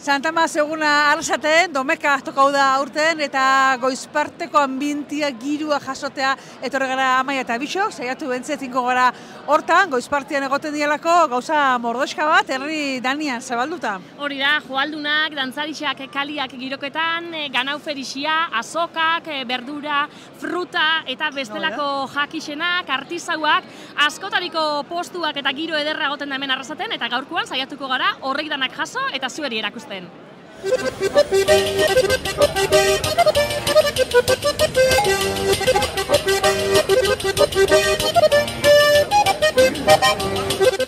Santa Mas eguna arrasaten, domeka tokau da aurten eta goizparteko ambientia girua jasotea etorri gara Amaia eta Bixok, saiatu bentzetinko gara hortan, goizpartian egoten dialako gauza mordoska bat, herri danian zabalduta. Hori da, joaldunak, dantzarixak, kaliak giroketan, ganau ferixia, azokak, berdura, fruta eta bestelako jakixenak, artizauak, askotariko postuak eta giro ederra egoten da hemen arrasaten eta gaurkoan saiatuko gara horrek danak jaso eta zueri erakusten.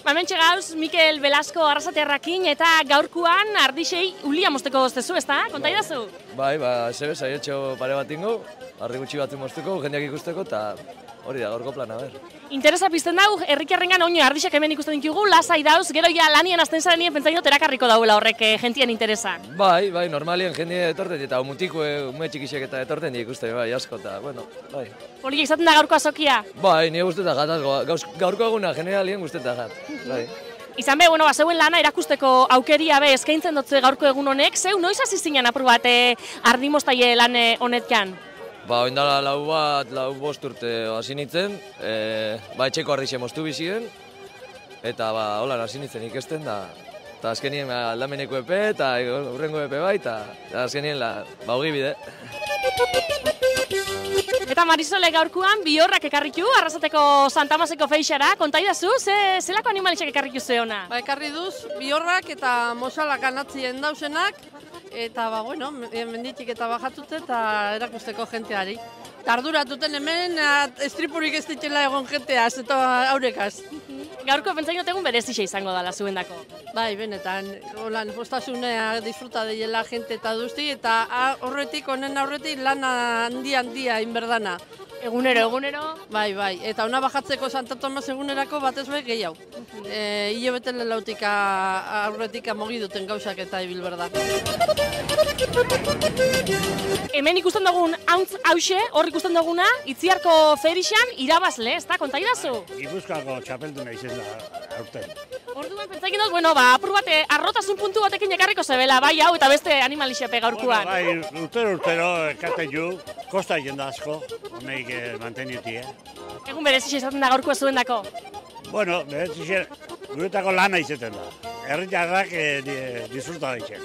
Hementxe gauz, Mikel Velasco arrasatearrakin eta gaurkoan ardixei ulia mozteko doztezu, ezta? Konta idazu? Bai, zebe, saietxo pare bat ingo, ardi gutxi bat mozteko, jendeak ikusteko, eta hori da, gaurko plana, ber. Interesa pizten dau, herrikarrengan oino ardixak hemen ikusten ditugu, lasai dauz, gero ja lanien azten zarenien pentsaino terakarriko dauela horrek jentien interesa. Bai, normalien jendia etorten, eta mutiko, ume txikisek eta etorten ikusten, bai, asko, eta, bueno, bai. Polia izaten da gaurko azokia? Bai, nire guztetan gat, gaurko eguna generalien guztetan gat, bai. Izan be, zeuen lana erakusteko aukeria be eskaintzen dutze gaurko egun honek, zeu noiz hasi zinen apur bat ardimostaile lan honetkan? Oindala lau bost urte hasi nintzen, etxeko ardixe moztu bizien, eta holan hasi nintzen ikesten da. Eta azkenien aldameneko epe, eta urrengo epe bai, eta azkenien hogi bide. Eta Marisole gaurkoan bihorrak ekarritu, arrasateko Santa Maseko feixara, konta idazu, zelako animalixak ekarritu zeona? Ekarri duz, bihorrak eta mosalak anatzien dausenak, eta menditik eta bajatute eta erakusteko jenteari. Tarduratuten hemen, estripurik ez ditela egon jenteaz eta aurekaz. Gaurko pentsaino egun berezixe izango dela zuendako. Bai, benetan, holan postasunea disfruta deiela jente eta duzti, eta honen aurretik lana handia inberdana. Egunero? Bai, eta ona bajatzeko Santa Tomas egunerako batez be gehiago. Hilabete lelautik aurretik mogi duten gauzak eta ibil berda. Hemen ikusten dugun hause, hor ikusten duguna, Itziarko ferixan irabazle, ez da, konta idazu? Gipuzkoako txapelduna izan da aurten. Orduan pentsaikin dut, apur bat, arrotasun puntu batekin ekarriko zebela, bai hau eta beste animalixepe gaurkoan. Bai, urtero ekaten ju, kosta jenda asko, honeik manteniuti, Egun berezixe izaten da gaurkoa zuendako? Berezixe, guretako lana izaten da. Herritarrak disfruta da izen.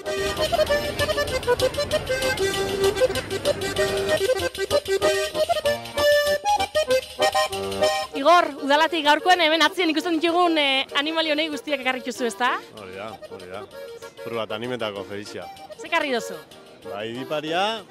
Igor, udalatik gaurkoan hemen atzien ikusten ditugun animali honei guztiak ekarrik duzu, ezta? Hori da. Pur bat animetako ferixia. Ze karri duzu? Idiparia,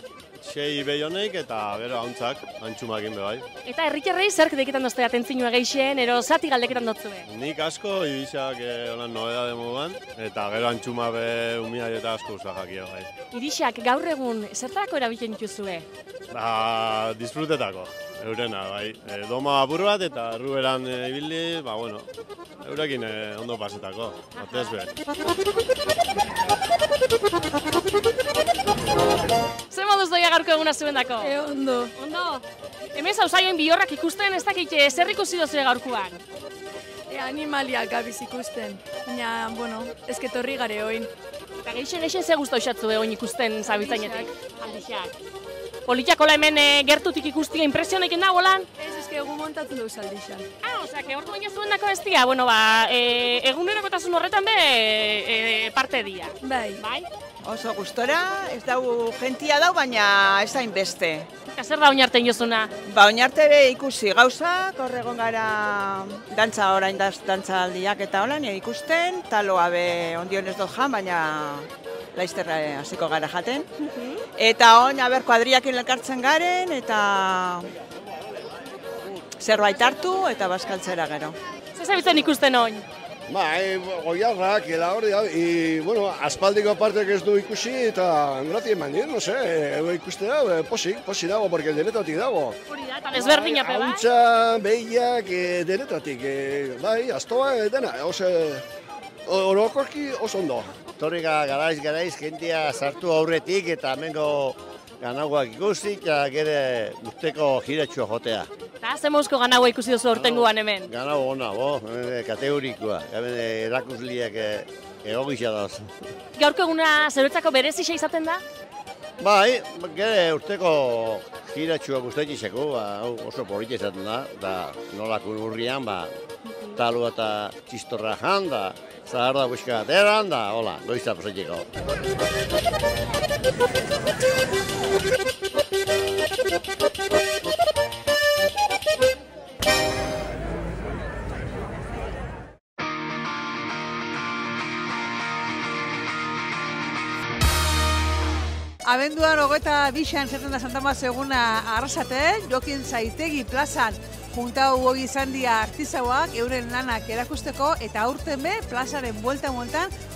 6 beioneik eta gero hauntzak, antxumakin be bai. Eta herritarrei zerk deketan dozte atentzinua geixen, ero zati galdeketan dotzue? Nik asko, Irixak holan nobedade moduan, eta gero antxuma be umia eta asko usta jakio bai. Irixak gaur egun zertarako erabiltzen dituzue? Disfrutetako, eurena bai. Doma apur bat eta erruberan ibili, eurekin ondo pasetako, batez be. Zer moduz doia gaurko eguna zuendako? Ondo. Ondo? Hemen zauzaioen bihorrak ikusten, ez dakit zer ikusi dozue gaurkoan? Animaliak gabiz ikusten, baina, ezketorri gare oin. Eta geixen ze guztu osatzue oin ikusten zabitzainetik? Aldixak. Politiakola hemen gertutik ikustia impresionekin da, bolan? Ez, egun montatzen duz aldixak. Osea, ordu baina zuendako ez dia, egunerokotasun horretan be parte dia. Bai. Oso gustora, ez dugu jentia dau, baina ez da inbeste. Eta zer da oinarten jozuna? Oinarte ere ikusi gauzak, horregon gara dantza orain dantza aldiak eta holan ikusten, taloa be ondionez dut jan, baina laizter hasiko gara jaten. Eta on, kuadriakin elkartzen garen, eta zerbait hartu, eta bazkaltzera gero. Zer zabitzen ikusten oin? Goiarrak, bueno, aspaldiko partek ez du ikusi, eta gratia eman dira, no sé, ikustea, posi dago, porque denetatik dago. Hori da, eta desberdina pe, bai? Hauntza, behiak, denetatik, bai, astoa, dena, orokorki oso ondo. Torrika garaiz, jentia sartu aurretik, eta hemengo ganauak ikustik, eta gero urteko jiratxua jotea. Eta ze mozko ganaua ikusi duzu aurtengoan hemen? Ganau ona, kategorikoa, erakusliak egogisa dauz. Gaurko eguna zeruetzako berezixa izaten da? Bai, gero urteko jiratxua guztetxizeko, oso polita izaten da, eta nolako urrian, talua eta txistorra jan, da zaharra buska bateran, da, hola, goizta posetxeko. Abenduan 22an zaten da Santa Mas eguna Arrasaten, Jokin Zaitegi plazan juntau hori izan dira artizauak euren lanak erakusteko eta aurten be plazaren bueltan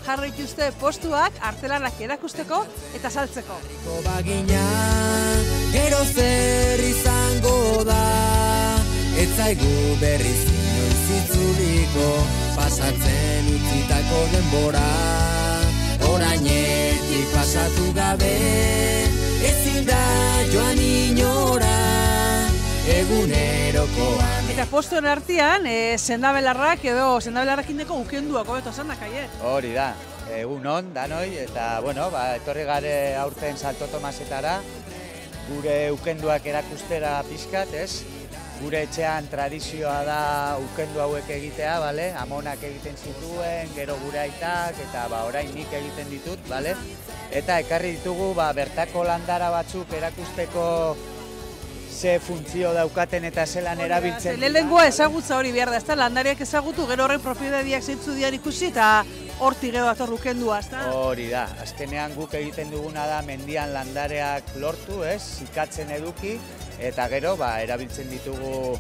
jarri dituzte postuak artelanak erakusteko eta saltzeko. Bagina, gero zer izango da, ez zaigu berriz inoiz itzuliko, pasatzen utzitako denbora. Orainetik pasatu gabe, ezin da joan inora, egunerokoan. Eta postuen artean, sendabelarrak edo sendabelarrakindeko ukenduak hobeto zanak aie. Hori da, egun on, danoi, eta bueno, etorri gare aurten Santo Tomasetara, gure ukenduak erakustera pixkat, ez? Gure etxean tradizioa da ukendu hauek egitea, bale? Amonak egiten zituen, gero gure aitak, eta orain nik egiten ditut, bale? Eta ekarri ditugu bertako landara batzuk erakusteko ze funtzio daukaten eta zelan erabiltzen. Lehenengoa ezagutza hori behar da, ezta? Landariak ezagutu, gero horren propiedadiak zeintzu dian ikusi, eta hortik gero dator ukendua, ezta? Hori da, azkenean guk egiten duguna da mendian landareak lortu, ez? Zikatzen eduki, eta gero erabiltzen ditugu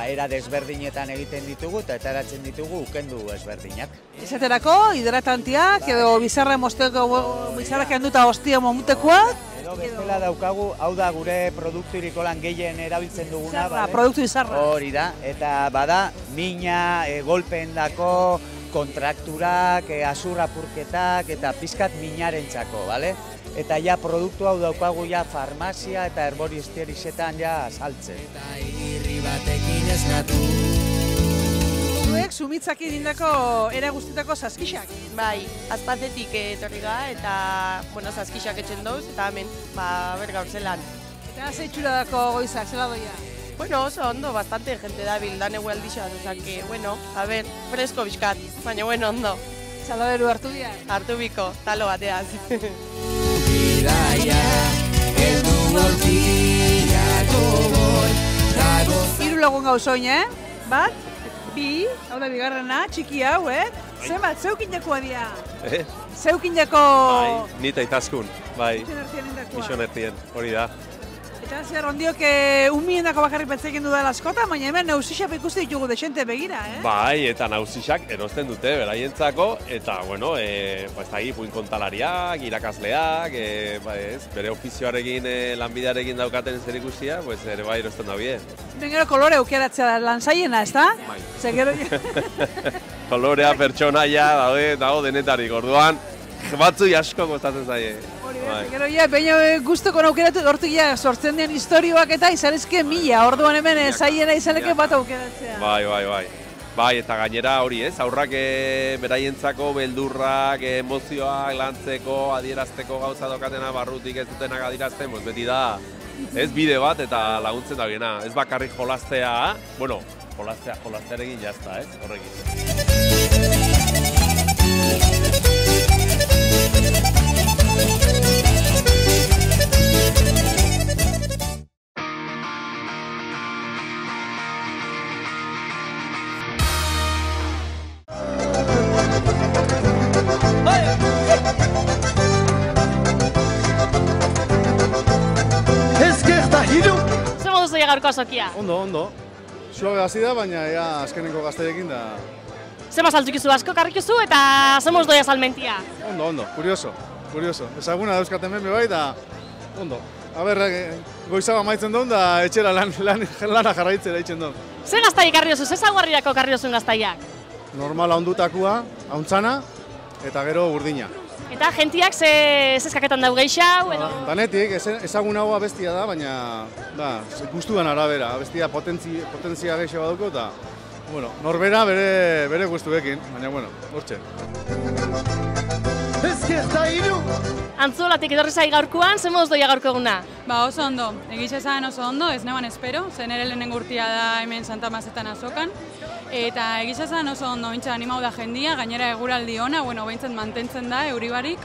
era desberdinetan egiten ditugu eta etaratzen ditugu ukendu ezberdinak. Izaterako, hidratantiak edo bizarra mosteko, bizarrak handuta hostia momutekoak. Edo bestela daukagu, hau da gure produkturik olan gehien erabiltzen duguna. Bizarra, produktu bizarra. Hori da, eta bada mina, golpeendako, kontrakturak, azurrapurketak eta pizkat minarentzako, bale? Eta ja produktu hau daukagu ja farmazia eta herboristerizietan ja saltzen. Eta irri batekin esnatu. Zuek sumitzak egindako era guztietako saskixak. Bai, azpatetik etorri da eta saskixak etxen dauz eta hemen gaur zelan. Eta ze itxura dako goizak, zela doia? Bueno, oso ondo, bastante gente dabil, dan egu aldixas, fresko bizkat, baina ondo. Salaberu hartu dira? Hartu biko, talo bateaz. Hiru lagun gauz oin, Bat, bi, hau da bigarrena, txiki hau, Zenbat, zeukindakoa dira? Zeukinako... Bai, nita itazkun, bai. Mixon ertien, hori da. Eta zer, ondiok unmiendako bakarrik betzekin dudala askota, baina hemen nauzixak ikuste ditugu desente begira, Bai, eta nauzixak erosten dute beraientzako, eta, bueno, puin kontalariak, irakasleak, bere ofizioarekin, lanbidearekin daukaten zer ikusia, ere bai erosten da bie. Gero kolore aukeratzea lanzaiena, ez da? Bai. Gero... Kolorea, pertsonaia, dago denetarik, orduan, batzu asko kostatzen zaie. Gero baina guztoko naukeratu, hortu sortzen den historioak eta izanezke mila, orduan hemen zaiena izaneke bat aukeratzea. Bai. Bai, eta gainera hori aurrak beraientzako beldurrak, emozioak lantzeko, adierazteko gauza dokatena barrutik ez dutenak adierazten, beti da, bide bat eta laguntzen da biena. Ez bakarrik jolastea, jolastearekin jazta, horrekin. zaia gaurko azokia? Ondo. Suabe hasi da, baina azkeneko gazteekin da... Zema saltzukizu asko karrikuzu eta zemoz doia salmentia? Ondo, kurioso. Ezaguna dauzkaten ben bai, da ondo. Aber, goizaba maitzen duen, da etxera lana jarraitzera itzen duen. Ze gaztai karri dozu, ze zaugarrirako karri dozuen gaztaiak? Normala ondutakua, hauntzana, eta gero urdina. Eta gentiak ze eskaketan dau geixau, edo? Danetik, ezagun hau abestia da, baina gustuan arabera. Abestia potentzia geixo baduko, eta norbera bere gustuekin, baina hortxe. Antzolatik etorri zai gaurkoan, ze moduz doia gaurko eguna? Oso ondo, egitza esan oso ondo, ez neban espero, zen ere lehenengo urtia da hemen Santa Mazetan azokan. Eta egitza esan oso ondo, mintza animau da jendia, gainera eguraldi ona, behintzat mantentzen da, euribarik,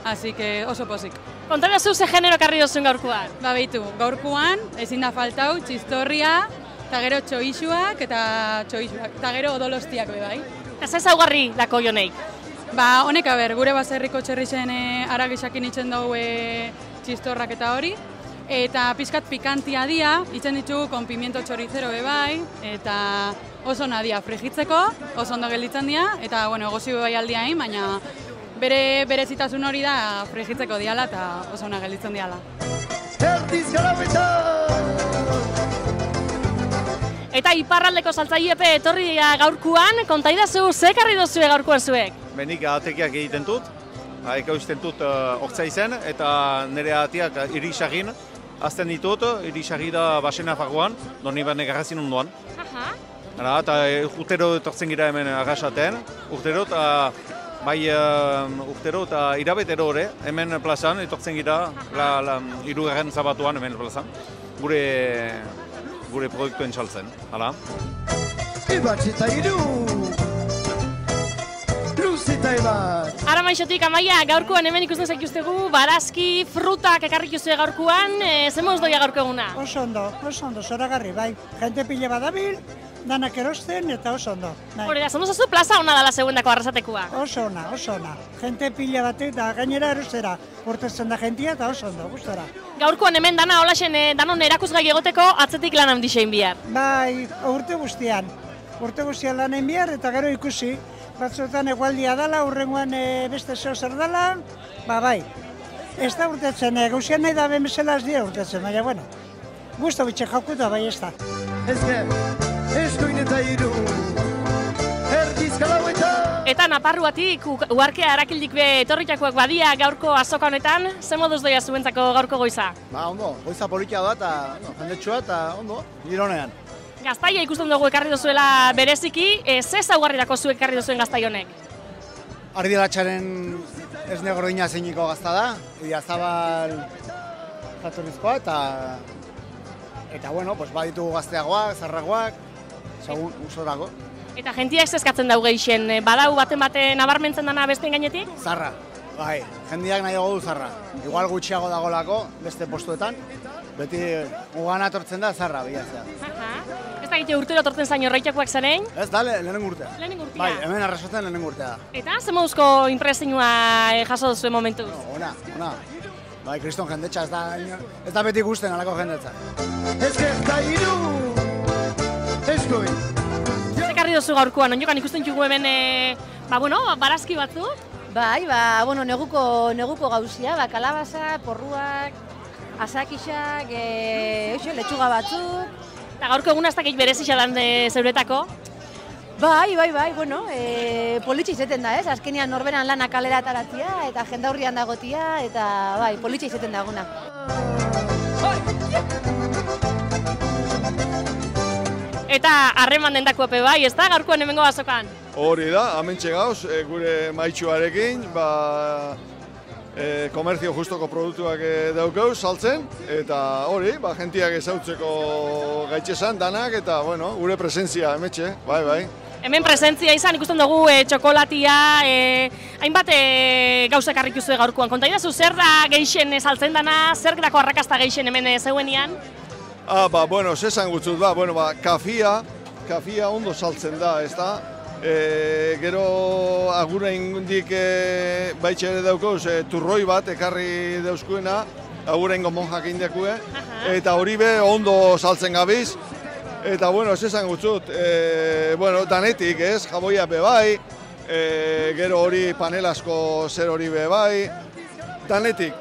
así que oso pozik. Kontara zu ze genero karri dozuen gaurkoan? Beitu, gaurkoan ezin da faltau, txistorria, eta gero txoixuak, eta gero odolostiak bai. Eta ze zaugarri dako joneik? Honek, gure baserriko txerrixen aragisakin itzen dugu txistorrak eta hori. Eta pizkat pikantia dia, itzen ditugu kon pimiento choricero bai, eta oso nadia frigitzeko, oso ondo gelditzen dira, eta egozi bai aldiain, baina bere zitasun hori da frigitzeko diala eta oso ona gelditzen diala. Eta iparraldeko saltzaiepe etorri gaurkoan, kontaidazu ze karri dozue gaurkoan zuek? Benik atekiak egiten dut, eka usten dut ortsa izen, eta nire atiak irisagin, azten ditut, irisagi da basena fagoan, doni bane garrazin ondoan. Eta urtero etortzen gira hemen agasaten, urtero eta irabetero hori, hemen plazan etortzen gira, hirugarren zabatuan hemen plazan, gure produktuen txaltzen, hala. Ara maixotik, Amaia, gaurkoan hemen ikusten zaituztegu, barazki, frutak ekarrik juzue gaurkoan, ze moduz doia gaurko eguna? Oso ondo, zoragarri, bai. Jente pile badabil, danak erosten eta oso ondo. Hore da, zonozazu plaza hona dala seguendako arrasatekua? Oso ona. Jente pile batek da gainera erostera, urtetzen da jentia eta oso ondo, gustora. Gaurkoan hemen dana holaxen danon erakusgai egoteko atzetik lan handixein bihar? Bai, urte guztian lan egin bihar eta gero ikusi. Batzuetan egualdia dala, hurrengoan beste zeo zer dala, bai. Ez da urtetzen, gauzian nahi da ben bezala ez dira urtetzen, baina, guztu bitxe jaukuta bai ez da. Eta Naparruatik, uharkea harakildik be etorritakoak badia gaurko azoka honetan, ze moduz doia zuentzako gaurko goiza? Ondo, goiza politia da eta jendetsua eta ondo, gironean. Gaztaia ikusten dugu ekarri dozuela bereziki, ze zaugarrirako zuek ekarri dozuen gaztai honek? Ardilatxaren esne gordina zeiniko gazta da, Idiazabal jatorrizkoa eta baditugu gazteagoak, zarragoak, segun usorako. Eta jentiak zeskatzen dau geixen, badau baten nabarmentzen dana besteen gainetik? Zarra, bai, jendiak nahi dugu zarra. Igual gutxiago dagolako beste postuetan, beti ugan atortzen da zarra bilatzea. Ez da gite urtero atortzen zaino horreitakoak zanein? Ez da, lehenengo urtea. Lehenengo urtea? Bai, hemen arrasatzen lehenengo urtea. Eta ze moduzko inpresinua jaso duzuen momentuz? Ona. Bai, kriston jendetxa, ez da beti gusten alako jendetza. Zekarri dozu gaurkoan, onjokan ikusten txugu hemen, barazki batzuk? Bai, neguko gauzia, kalabaza, porruak, azakixak, letxuga batzuk. Eta gaurko eguna ez dakit berezia dan zeuretako? Bai, politxe izeten da, ez? Azkenean norberan lanak kalera ataratzia, eta jendaurrian dagotia, eta bai, politxe izeten da eguna. Eta harreman dendako epe bai, ez da, gaurkoan hemengo azokan? Hori da, hementxe gauz, gure maitxuarekin, komerzio justoko produktuak daukau saltzen, eta hori, jentiak ezautzeko gaitxesan danak, eta gure presentzia hemetxe, bai. Hemen presentzia izan, ikusten dugu txokolatia, hainbat gauzak harrikuzue gaurkoan. Kontaidazu, zer da geixen saltzen dana, zer dako arrakazta geixen hemen zeuenian? Zesan gutzut, kafia ondo saltzen da, ez da? Gero agura ingundik baitxe ere daukauz turroi bat ekarri dauzkuena, agurengo monjak indekue, eta hori be ondo saltzen gabiz, eta bueno, ez esan gutzut, bueno, danetik ez, jaboia be bai, gero hori panelasko zer hori be bai, danetik.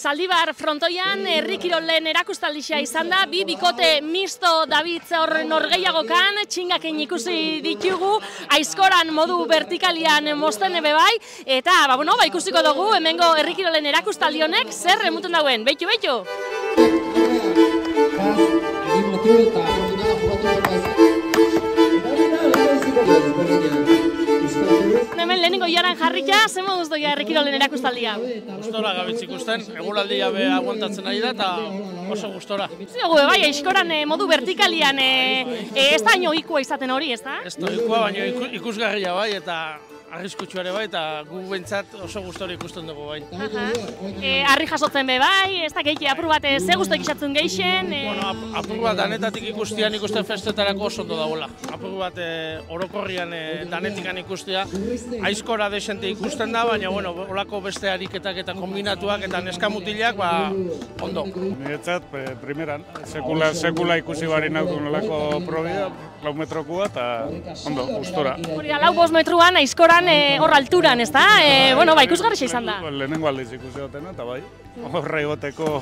Zaldibar frontoian herri kirolen erakustaldia izan da, bi bikote misto David hor norgehiagokan, txingakin ikusi ditugu, aizkoran modu vertikalian mozten ebe bai, eta ikusiko dugu hemengo herri kirolen erakustaldi honek zer emuten dauen, beitu! Hemen lehenengo jaran jarrika, zen moduz doia herri kirolen erakustaldia? Gustora gabitz ikusten, eguraldia be aguantatzen ari da eta oso gustora. Zugu, bai, aizkoran modu vertikalian ez da haino ikua izaten hori, ez da? Ez da ikua, baina ikusgarria bai eta arriskutsu ere bai, eta gu bentsat oso gustora ikusten dugu bai. Arri jasotzen be bai, ez da gehiago apur bat ze gustu ikisatzen geixen? Apur bat danetatik ikusten festetarako oso ondo dagoela. Apur bat orokorrian danetikan ikustea, aizkora desente ikusten da, baina olako beste ariketak eta kombinatuak eta neskamutilak, ondo. Niretzat, primeran, sekula ikusi bari naukun olako probia, 4 metrokua eta ondo, gustora. Hori da, 4-5 metruan, aizkoran hor alturan, ez da? Ikusgarria izan da. Lehenengo aldiz ikusi dutena, eta bai, horra igoteko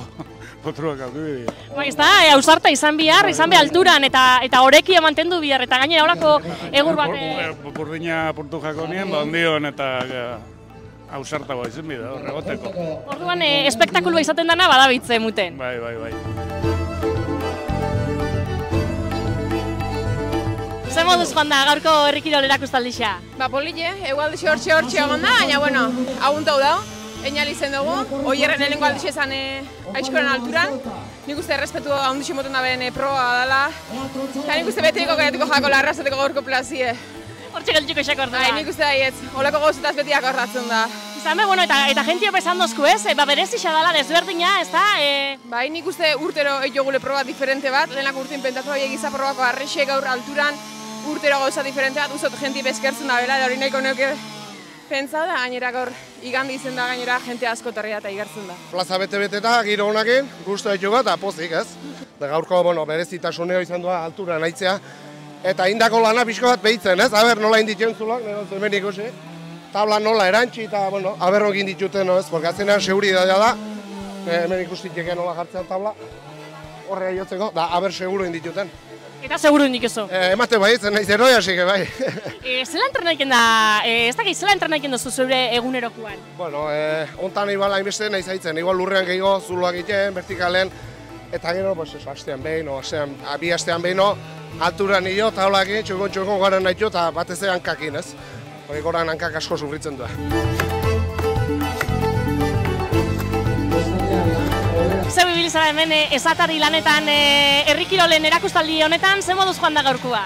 potruak aldu. Ez da, ausarta izan behar alturan, eta horekia mantendu behar, eta gainera horako egur bat... Burdina puntu jako nien, ondion eta ausarta izan bida, horra igoteko. Orduan, espektakulua izaten dana badabitze muten. Bai. Zer moduz joan da gaurko herri kirol erakustaldia? Polile, egualdixe hortxe egon da, baina, aguntau dago, einali zen dugu, oierren lehenengo aldixe ezan aizkoran alturan, nik uste errespetu handixe moten da behen proa dela, eta nik uste betiko gaiatuko jako larrazateko gaurko plazie. Hortxe geltxiko esako orduan? Nik uste daietz, olako gauzetaz betiak horratzen da. Izan be, eta jentia pesan dozku ez, berezia dela desberdina, ez da? Bai, nik uste urtero egogule proba diferente bat, lehenak urtein pentatu egiza probako arrexe gaur alturan, urtero gauza diferente bat, uzot jentia bezkertzen da bela, eta hori nahiko neuke pentsa da, gainera gaur igandi izen da gainera jente asko torria eta igertzen da. Plaza bete-bete eta giro honakin, guztu ditugu eta pozik, ez? Gaurko, berezitasuneo izan doa altura nahitzea, eta indako lana pixko bat behitzen, ez? Aber, nola inditzen zulak, hemen ikusi, tabla nola erantzi eta, aber hogin dituten, ez? Porque azkenean seguridadea da, hemen ikustiteke nola jartzean tabla, horrega jotzeko, da, aber seguru indituten. Eta seguru indikezu? Emate bai, zen nahi zeroi hasi, bai. Zela entrenaiken da, ez dakit, zela entrenaiken dozu zure egunerokuan? Bueno, ontan igual hainbeste nahi zaitzen, igual lurrean gehiago zuloak egiten, vertikalen, eta gero, astean behin, bi astean behin, alturan nio, taulakin, txukon garen nahi eta batez ere hankakin, ez? Hori goran hankak asko sufritzen du. Zeu ibilizara hemen esatari lanetan herri kirolen erakustaldi honetan, ze moduz joan da gaurkoa?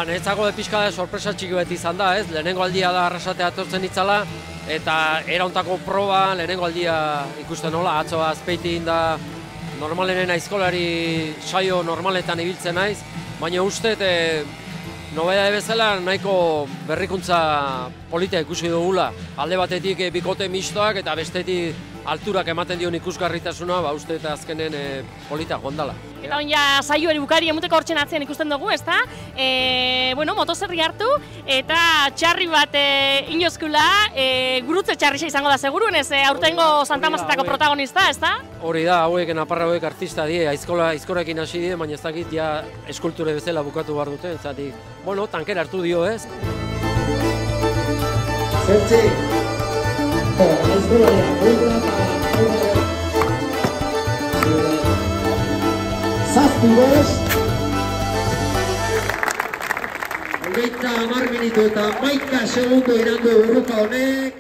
Netzako pixka sorpresa txiki beti izan da, ez? Lehenengo aldia da arrasatea atortzen itzala, eta erauntako proba lehenengo aldia ikusten nola, atzoa azpeitin da normalenen aizkolari saio normaletan ibiltzen naiz, baina uste nobedade bezala nahiko berrikuntza politia ikusi dugula. Alde batetik bikote mistoak eta bestetik alturak ematen dion ikusgarritasuna, uste eta azkenen polita gondala. Eta oin saioari bukari emuteko hortzen atzean ikusten dugu, ezta? Motozerri hartu eta txarri bat inozkula, gurutze txarrixa izango da seguruenez, aurtengo Santa Mazetako protagonista, ezta? Hori da, hauek naparra hauek artista die, aizkorekin hasi die, baina ez dakit ja eskulture bezala bukatu behar dute, zatik, tankera hartu dio, ez? Zertzi! Zazpi bost! 30 minutu eta 11 segundo irandu burruka honek.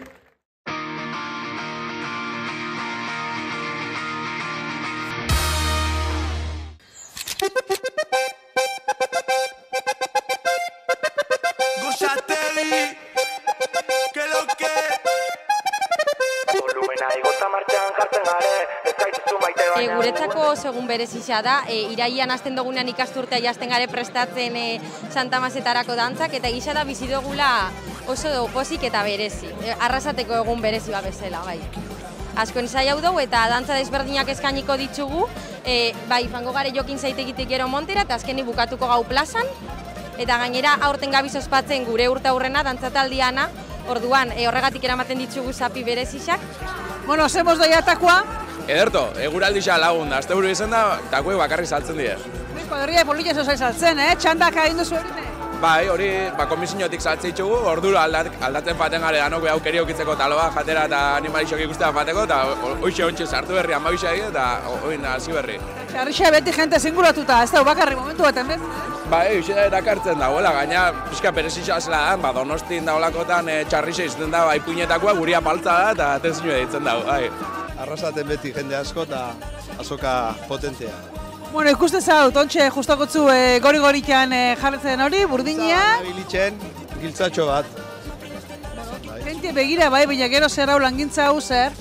Gosateli, que lo que... Volumena Guretzako segun berezisa da, iraian hasten dugunean ikasturtea jasten gare prestatzen Santa Masetarako dantzak, eta gisa da bizi dugula oso pozik eta berezi, arrasateko egun berezi bezala, bai. Asko nizai hau dugu eta dantza desberdinak eskainiko ditugu, bai, fango gare jokin zaitegitik gero Montera eta azkeni bukatuko gau plazan, eta gainera aurten gabiz ospatzen gure urte aurrena dantzataldiana, orduan horregatik eramaten ditugu zapi berezizak. Bueno, zemos doiatakoa? Ederto, eguraldixa lagun da, azte buru izan da, takuek bakarrik saltzen dira. Kuadrilla polilla zozai saltzen, txandak egin duzu hori? Bai, hori komisiotik saltze ditugu, ordura aldatzen faten gare danok behau keriokitzeko taloa jatera eta animalixok ikustean fateko, eta hoxe ontsi sartu berri, amabisa egin, eta oin hasi berri. Arrixa beti jente zinguratuta, ez da, bakarrik momentu bat, enbez? Bai, hoxe da erakartzen dagoela, gaina pixka perezitza zela da, Donostin dagoelakotan txarrixe izten da, ipuinetakoa guria paltza da, eta tenzinu editzen dago, bai. Arrasaten beti jende asko eta azoka potentea. Bueno, ikusten zaut, ontxe justakotzu gori-gorikan jarretzen hori, burdinia. Nabilitzen giltzatxo bat. Gente begira bai, baina gero zer hau langintza hau zer?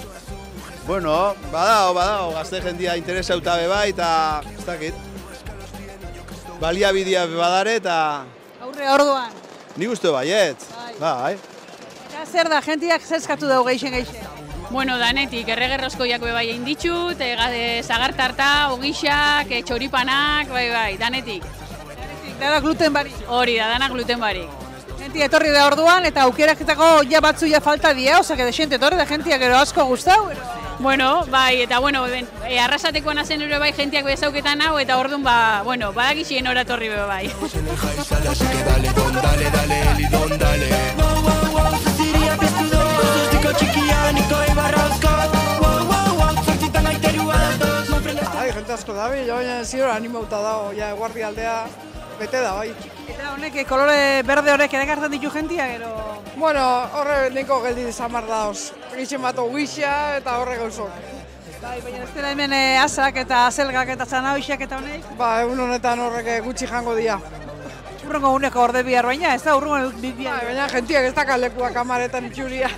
Bueno, badao, gazte jendia interesauta beba eta ez dakit. Baliabidea badare eta... Aurre orduan. Nik uste baiet, bai. Eta zer da, jentiak zer eskatu dugu geixen? Bueno, danetik, erregerrozkoiak bai egin ditut, zagartarta, ogixak, txoripanak, bai, danetik. Dana gluten barik? Hori da, dana gluten barik. Gentia etorri da orduan, eta aukeraketako ja batzu ja falta dia, oza, que desente etorri da gentia gero asko gustau. Bueno, bai, eta bueno, arrasatekoan azen ere bai gentiak bezauketan hau, eta orduan, bueno, badakixien oratorri be bai. Jente asko dabil, baina ziur animauta dago, guardi aldea bete da, bai. Eta honek, kolore berde horrek edakartzen ditu jentia, gero? Bueno, horre neko geldi zamar dauz. Gixen bat ogixia eta horre gauzok. Bai, baina ez dela hemen azak eta azelgak eta zanabixak eta honek? Ba, egun honetan horrek gutxi jango dira. Urrengo uneko orde bihar baina, ez da urrengo bihar? Baina gentiak ez da kalekuak amaretan itxuria.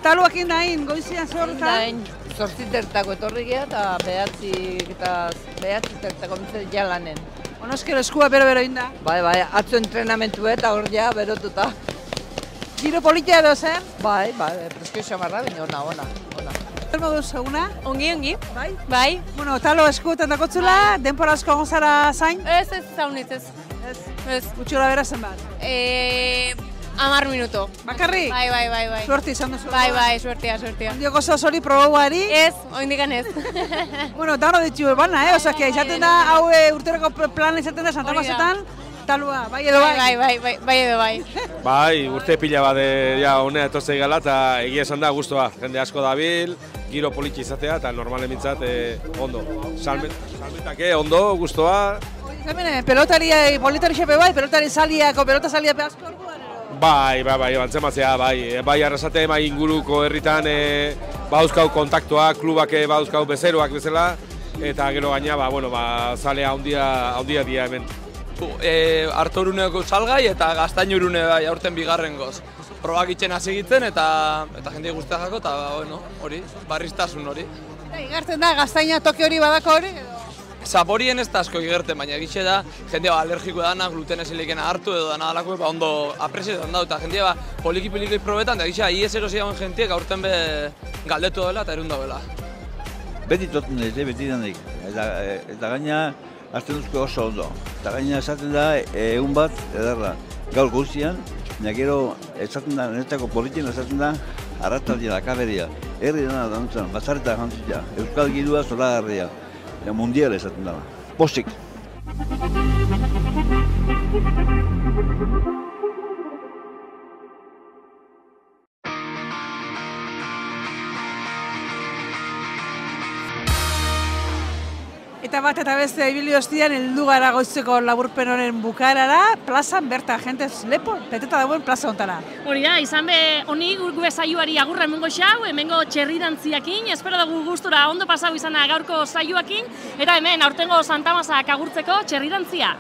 Taluak indain, goizian zorretan? Zortzitertako etorri geha eta behatzi tertako mitzat jalanen. Onoskero eskua bero inda? Bai, atzo entrenamentu eta hor ja berotuta. Giro politia edo zen? Bai, preskio xamarra, baina ona. Zer moduz eguna? Ongi. Bai? Bueno, talo eskuetan dakotzula, denpora asko gozara zain? Ez, zaunitz, ez. Gutxura bera zen bat? 10 minuto. Bakarrik? Bai. Suerte izan duzu? Bai, suertea. Ondioko zozori probauari? Ez, oindikan ez. Bueno, dano ditu bana, Osa, que izaten da, hau urteroko plan izaten da Santa Masetan, talua, bai edo bai? Bai edo bai. Bai, urte pila bat honea etortzei gala eta egia esan da guztua. Jende asko dabil, giro politxe izatea eta normalen mintzat ondo. Salmetake, ondo, guztua. Pelotari xepe bai, pelotari saliako, pelota saliape asko orduan? Bai, bantzematzea, bai arrasate inguruko herritan bauzkau kontaktua, klubak bauzkau bezeroak bezala, eta gero gaina, zalea handia dia hemen. Artoruneko salgai eta gaztainurune bai aurten bigarrengoz. Probak itxen hasi egiten eta jende guztia jako eta hori, barriztasun hori. Eta igartzen da, gaztaina toke hori badako hori? Zaporien ez da asko igerten, baina egixe da, jende alergiko dana, gluten ezilikena hartu edo dana dalako, ondo apresietan da, eta jende poliki probetan, eta egixe, ies erosi dagoen jentiek aurten be galdetu dela eta erun dagoela. Beti toten dut, beti danik, eta gaina azten duzko oso ondo. Eta gaina esaten da, egun bat, edarra, gaur guztian, baina gero esaten da, netako politien esaten da, arrataldia, akaberia, herri dena dantzan, bazareta jantzia, euskal girua zoragarria. Mundial esaten dara. Postik. Eta bat eta beste ibili ostian heldu gara goizeko laburpen honen bukaerara, plazan berta, jentez lepo, peteta dagoen plaza hontara. Hori da, izan be, honi gure saioari agurra emengo xau, hemengo txerrirantziakin, espero dugu gustura ondo pasau izana gaurko saioakin, eta hemen aurtengo Santa Masak agurtzeko txerrirantzia.